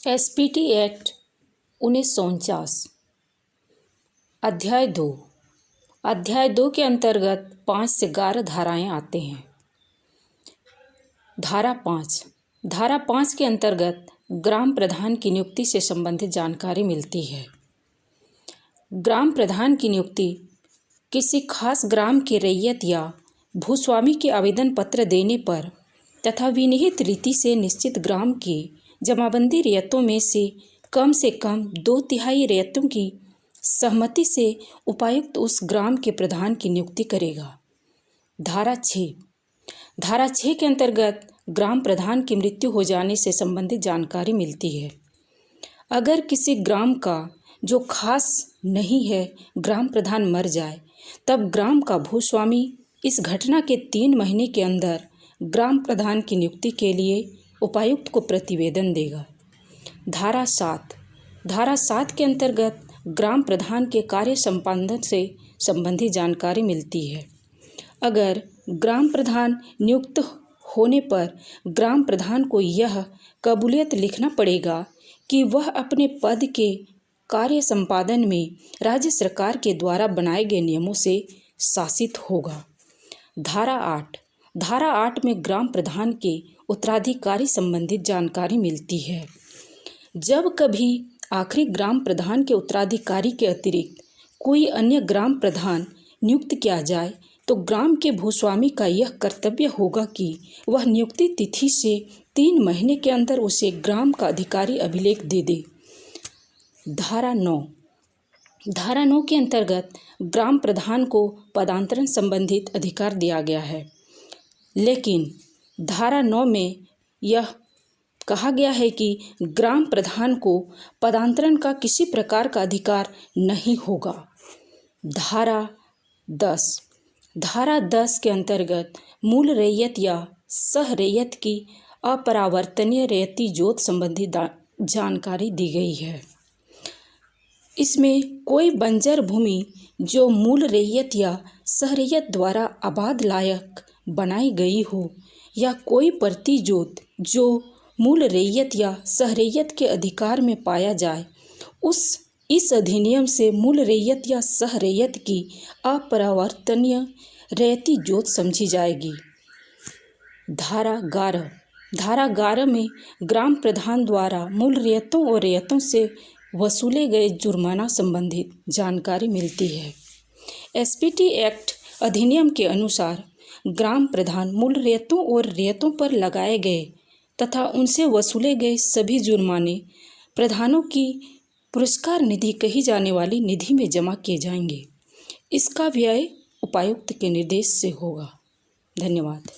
SPT act 1949 अध्याय 2। अध्याय 2 के अंतर्गत 5 से 11 धाराएं आते हैं। धारा 5 के अंतर्गत ग्राम प्रधान की नियुक्ति से संबंधित जानकारी मिलती है। ग्राम प्रधान की नियुक्ति किसी खास ग्राम के रैयत या भूस्वामी के आवेदन पत्र देने पर तथा विनिहित रीति से निश्चित ग्राम की जमाबंदी रैयतों में से कम 2/3 रैयतों की सहमति से उपायुक्त उस ग्राम के प्रधान की नियुक्ति करेगा। धारा 6 के अंतर्गत ग्राम प्रधान की मृत्यु हो जाने से संबंधित जानकारी मिलती है। अगर किसी ग्राम का जो खास नहीं है ग्राम प्रधान मर जाए, तब ग्राम का भूस्वामी इस घटना के 3 महीने के अंदर ग्राम प्रधान की नियुक्ति के लिए उपायुक्त को प्रतिवेदन देगा। धारा 7 के अंतर्गत ग्राम प्रधान के कार्य संपादन से संबंधित जानकारी मिलती है। अगर ग्राम प्रधान नियुक्त होने पर ग्राम प्रधान को यह कबूलियत लिखना पड़ेगा कि वह अपने पद के कार्य संपादन में राज्य सरकार के द्वारा बनाए गए नियमों से शासित होगा। धारा 8 में ग्राम प्रधान के उत्तराधिकारी संबंधित जानकारी मिलती है। जब कभी आखिरी ग्राम प्रधान के उत्तराधिकारी के अतिरिक्त कोई अन्य ग्राम प्रधान नियुक्त किया जाए, तो ग्राम के भूस्वामी का यह कर्तव्य होगा कि वह नियुक्ति तिथि से 3 महीने के अंदर उसे ग्राम का अधिकारी अभिलेख दे दे। धारा 9 के अंतर्गत ग्राम प्रधान को पदांतरण संबंधित अधिकार दिया गया है, लेकिन धारा 9 में यह कहा गया है कि ग्राम प्रधान को पदांतरण का किसी प्रकार का अधिकार नहीं होगा। धारा 10 के अंतर्गत मूल रैयत या सह रैयत की अपरावर्तनीय रैयती जोत संबंधी जानकारी दी गई है। इसमें कोई बंजर भूमि जो मूल रैयत या सह रैयत द्वारा आबाद लायक बनाई गई हो, या कोई प्रति जोत जो मूल रैयत या सह रैयत के अधिकार में पाया जाए, इस अधिनियम से मूल रैयत या सह रैयत की अपरिवर्तनीय रैयती जोत समझी जाएगी। धारा 11 में ग्राम प्रधान द्वारा मूल रैयतों और रैयतों से वसूले गए जुर्माना संबंधित जानकारी मिलती है। एसपीटी एक्ट अधिनियम के अनुसार ग्राम प्रधान मूल रैयतों और रैयतों पर लगाए गए तथा उनसे वसूले गए सभी जुर्माने प्रधानों की पुरस्कार निधि कही जाने वाली निधि में जमा किए जाएंगे। इसका व्यय उपायुक्त के निर्देश से होगा। धन्यवाद।